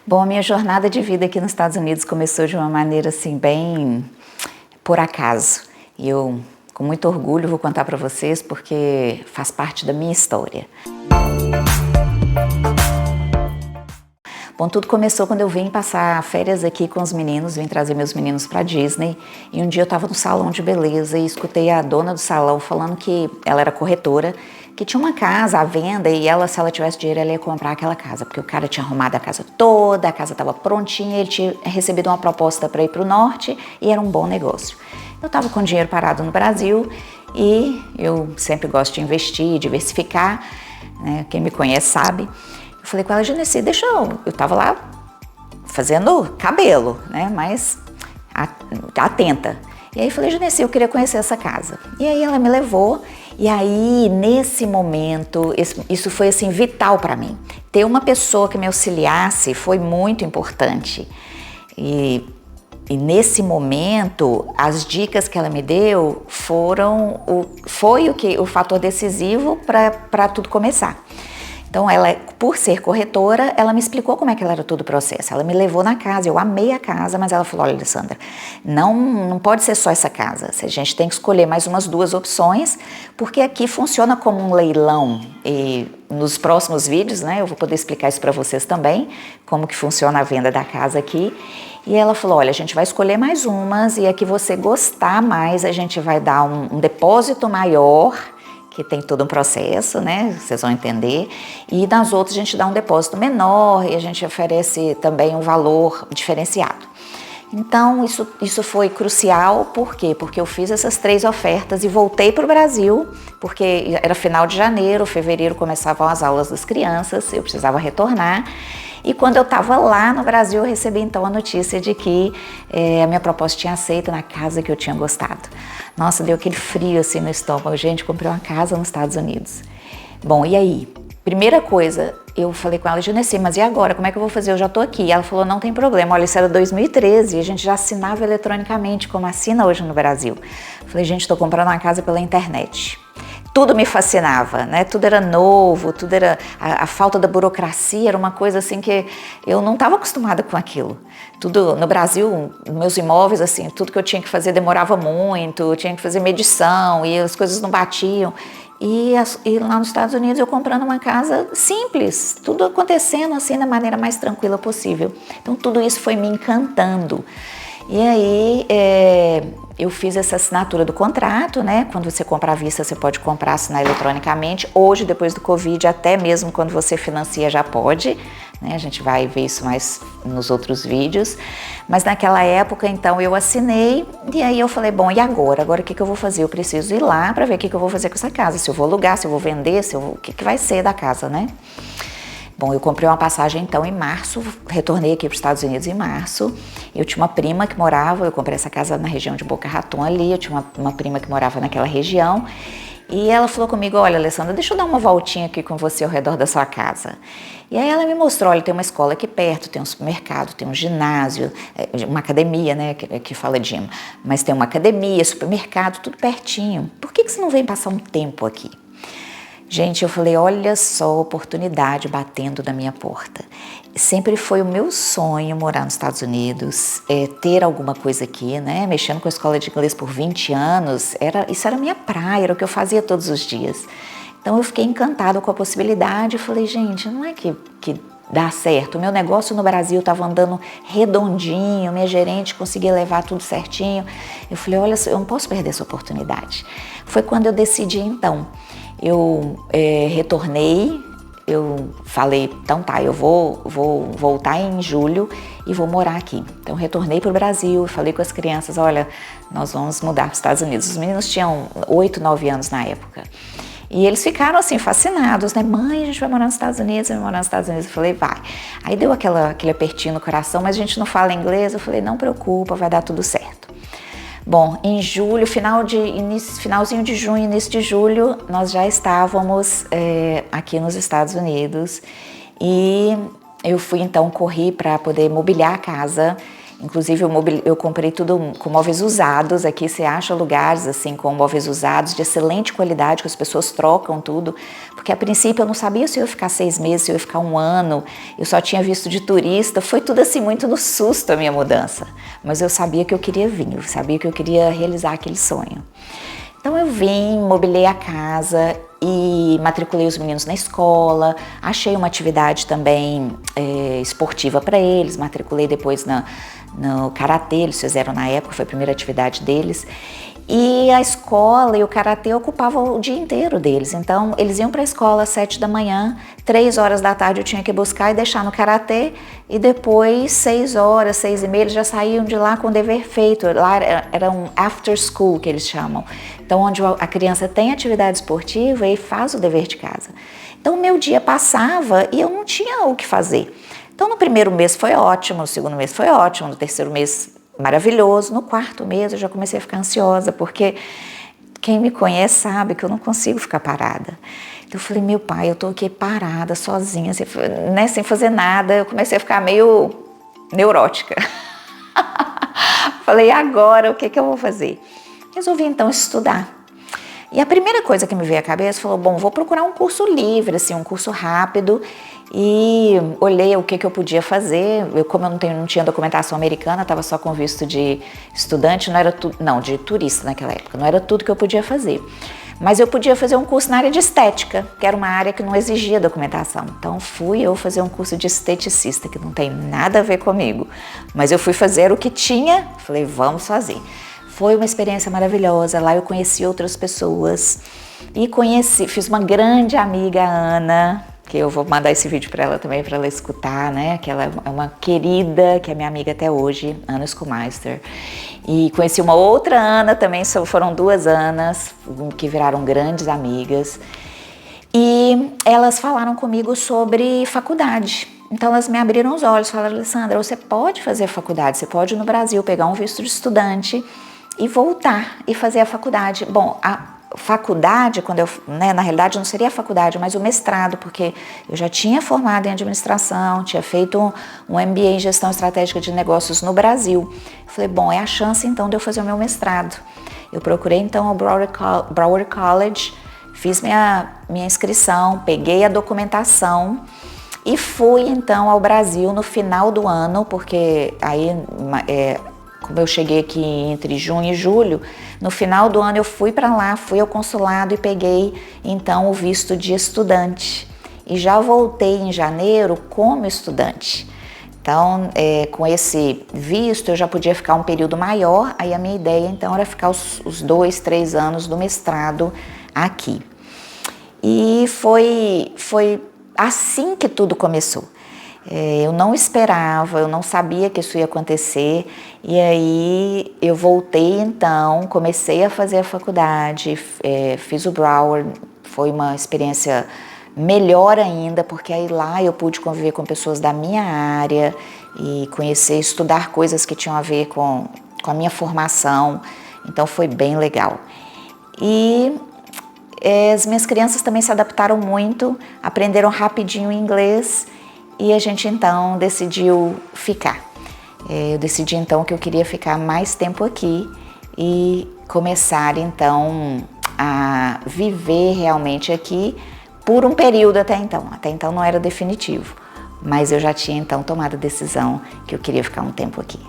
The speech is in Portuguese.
Bom, a minha jornada de vida aqui nos Estados Unidos começou de uma maneira assim bem por acaso. E eu, com muito orgulho, vou contar para vocês porque faz parte da minha história. Bom, tudo começou quando eu vim passar férias aqui com os meninos, vim trazer meus meninos para Disney. E um dia eu estava no salão de beleza e escutei a dona do salão falando que ela era corretora, que tinha uma casa à venda e ela, se ela tivesse dinheiro, ela ia comprar aquela casa, porque o cara tinha arrumado a casa toda, a casa estava prontinha, ele tinha recebido uma proposta para ir para o norte e era um bom negócio. Eu estava com dinheiro parado no Brasil e eu sempre gosto de investir, diversificar, né? Quem me conhece sabe. Eu falei com ela, Genesi, deixa eu tava lá fazendo cabelo, né, mas atenta. E aí eu falei, Genesi, eu queria conhecer essa casa. E aí ela me levou, e aí nesse momento, isso foi assim vital para mim. Ter uma pessoa que me auxiliasse foi muito importante. E nesse momento, as dicas que ela me deu foi o fator decisivo para tudo começar. Então, ela, por ser corretora, ela me explicou como é que era todo o processo. Ela me levou na casa, eu amei a casa, mas ela falou, olha, Alessandra, não pode ser só essa casa. A gente tem que escolher mais umas 2 opções, porque aqui funciona como um leilão. E nos próximos vídeos, né, eu vou poder explicar isso para vocês também, como que funciona a venda da casa aqui. E ela falou, olha, a gente vai escolher mais umas e a que você gostar mais, a gente vai dar um depósito maior, que tem todo um processo, né? Vocês vão entender. E nas outras a gente dá um depósito menor e a gente oferece também um valor diferenciado. Então, isso foi crucial, por quê? Porque eu fiz essas 3 ofertas e voltei para o Brasil, porque era final de janeiro, fevereiro começavam as aulas das crianças, eu precisava retornar. E quando eu estava lá no Brasil, eu recebi então a notícia de que a minha proposta tinha aceito na casa que eu tinha gostado. Nossa, deu aquele frio assim no estômago. Gente, comprei uma casa nos Estados Unidos. Bom, e aí? Primeira coisa, eu falei com ela, Genesi, mas e agora? Como é que eu vou fazer? Eu já tô aqui. Ela falou, não tem problema. Olha, isso era 2013 e a gente já assinava eletronicamente, como assina hoje no Brasil. Eu falei, gente, tô comprando uma casa pela internet. Tudo me fascinava, né? Tudo era novo, tudo era... A falta da burocracia era uma coisa assim que eu não estava acostumada com aquilo. Tudo no Brasil, meus imóveis, assim, tudo que eu tinha que fazer demorava muito, eu tinha que fazer medição e as coisas não batiam. E lá nos Estados Unidos eu comprando uma casa simples, tudo acontecendo assim da maneira mais tranquila possível. Então tudo isso foi me encantando. E aí eu fiz essa assinatura do contrato, né? Quando você compra à vista, você pode comprar, assinar eletronicamente. Hoje, depois do Covid, até mesmo quando você financia já pode, né? A gente vai ver isso mais nos outros vídeos. Mas naquela época, então, eu assinei e aí eu falei, bom, e agora? Agora o que eu vou fazer? Eu preciso ir lá para ver o que eu vou fazer com essa casa. Se eu vou alugar, se eu vou vender, o que vai ser da casa, né? Bom, eu comprei uma passagem então em março, retornei aqui para os Estados Unidos em março. Eu tinha uma prima que morava, eu comprei essa casa na região de Boca Raton ali, eu tinha uma prima que morava naquela região. E ela falou comigo, olha, Alessandra, deixa eu dar uma voltinha aqui com você ao redor da sua casa. E aí ela me mostrou, olha, tem uma escola aqui perto, tem um supermercado, tem um ginásio, uma academia, né, que fala gym. Mas tem uma academia, supermercado, tudo pertinho. Por que você não vem passar um tempo aqui? Gente, eu falei, olha só a oportunidade batendo na minha porta. Sempre foi o meu sonho morar nos Estados Unidos, ter alguma coisa aqui, né? Mexendo com a escola de inglês por 20 anos, isso era a minha praia, era o que eu fazia todos os dias. Então eu fiquei encantada com a possibilidade e falei, gente, não é que dá certo. O meu negócio no Brasil estava andando redondinho, minha gerente conseguia levar tudo certinho. Eu falei, olha, eu não posso perder essa oportunidade. Foi quando eu decidi então. Eu retornei, eu falei, então tá, eu vou voltar em julho e vou morar aqui. Então retornei para o Brasil, falei com as crianças, olha, nós vamos mudar para os Estados Unidos. Os meninos tinham 8, 9 anos na época. E eles ficaram assim, fascinados, né? Mãe, a gente vai morar nos Estados Unidos, vai morar nos Estados Unidos. Eu falei, vai. Aí deu aquele apertinho no coração, mas a gente não fala inglês. Eu falei, não preocupa, vai dar tudo certo. Bom, em julho, finalzinho de junho, início de julho, nós já estávamos aqui nos Estados Unidos e eu fui então, corri para poder mobiliar a casa Inclusive eu comprei tudo com móveis usados. Aqui você acha lugares assim com móveis usados de excelente qualidade, que as pessoas trocam tudo. Porque a princípio eu não sabia se eu ia ficar 6 meses, se eu ia ficar 1 ano. Eu só tinha visto de turista. Foi tudo assim muito no susto a minha mudança. Mas eu sabia que eu queria vir, eu sabia que eu queria realizar aquele sonho. Então eu vim, mobilei a casa e matriculei os meninos na escola, achei uma atividade também esportiva para eles, matriculei depois no karatê, eles fizeram na época, foi a primeira atividade deles. E a escola e o karatê ocupavam o dia inteiro deles, então eles iam para a escola às 7 da manhã, 3 horas da tarde eu tinha que buscar e deixar no karatê, e depois 6 horas, 6 e meia eles já saíam de lá com o dever feito. Lá era um after school que eles chamam, então onde a criança tem atividade esportiva e faz o dever de casa. Então o meu dia passava e eu não tinha o que fazer. Então no primeiro mês foi ótimo, no segundo mês foi ótimo, no terceiro mês maravilhoso, no quarto mês eu já comecei a ficar ansiosa, porque quem me conhece sabe que eu não consigo ficar parada. Então eu falei, meu pai, eu tô aqui parada, sozinha, sem fazer nada. Eu comecei a ficar meio neurótica. Falei, agora o que eu vou fazer? Resolvi então estudar. E a primeira coisa que me veio à cabeça falou, bom, vou procurar um curso livre, assim, um curso rápido. E olhei o que eu podia fazer. Como eu não tinha documentação americana, estava só com visto de estudante, de turista naquela época, não era tudo que eu podia fazer. Mas eu podia fazer um curso na área de estética, que era uma área que não exigia documentação. Então fui eu fazer um curso de esteticista, que não tem nada a ver comigo. Mas eu fui fazer o que tinha, falei, vamos fazer. Foi uma experiência maravilhosa, lá eu conheci outras pessoas e fiz uma grande amiga, a Ana, que eu vou mandar esse vídeo para ela também, para ela escutar, né? Que ela é uma querida, que é minha amiga até hoje, Ana Schumacher. E conheci uma outra Ana também, foram 2 Anas, que viraram grandes amigas. E elas falaram comigo sobre faculdade. Então elas me abriram os olhos, falaram, Alessandra, você pode fazer faculdade, você pode ir no Brasil pegar um visto de estudante e voltar e fazer a faculdade. Bom, a faculdade, na realidade não seria a faculdade, mas o mestrado, porque eu já tinha formado em administração, tinha feito um MBA em gestão estratégica de negócios no Brasil. Falei, bom, é a chance então de eu fazer o meu mestrado. Eu procurei então o Broward College, fiz minha inscrição, peguei a documentação e fui então ao Brasil no final do ano, porque aí como eu cheguei aqui entre junho e julho, no final do ano eu fui para lá, fui ao consulado e peguei então o visto de estudante. E já voltei em janeiro como estudante. Então, com esse visto eu já podia ficar um período maior, aí a minha ideia então era ficar os 2, 3 anos do mestrado aqui. E foi assim que tudo começou. Eu não esperava, eu não sabia que isso ia acontecer, e aí eu voltei então, comecei a fazer a faculdade, fiz o Broward, foi uma experiência melhor ainda, porque aí lá eu pude conviver com pessoas da minha área e conhecer, estudar coisas que tinham a ver com a minha formação, então foi bem legal. E as minhas crianças também se adaptaram muito, aprenderam rapidinho inglês, e a gente então decidiu ficar. Eu decidi então que eu queria ficar mais tempo aqui e começar então a viver realmente aqui por um período até então. Até então não era definitivo, mas eu já tinha então tomado a decisão que eu queria ficar um tempo aqui.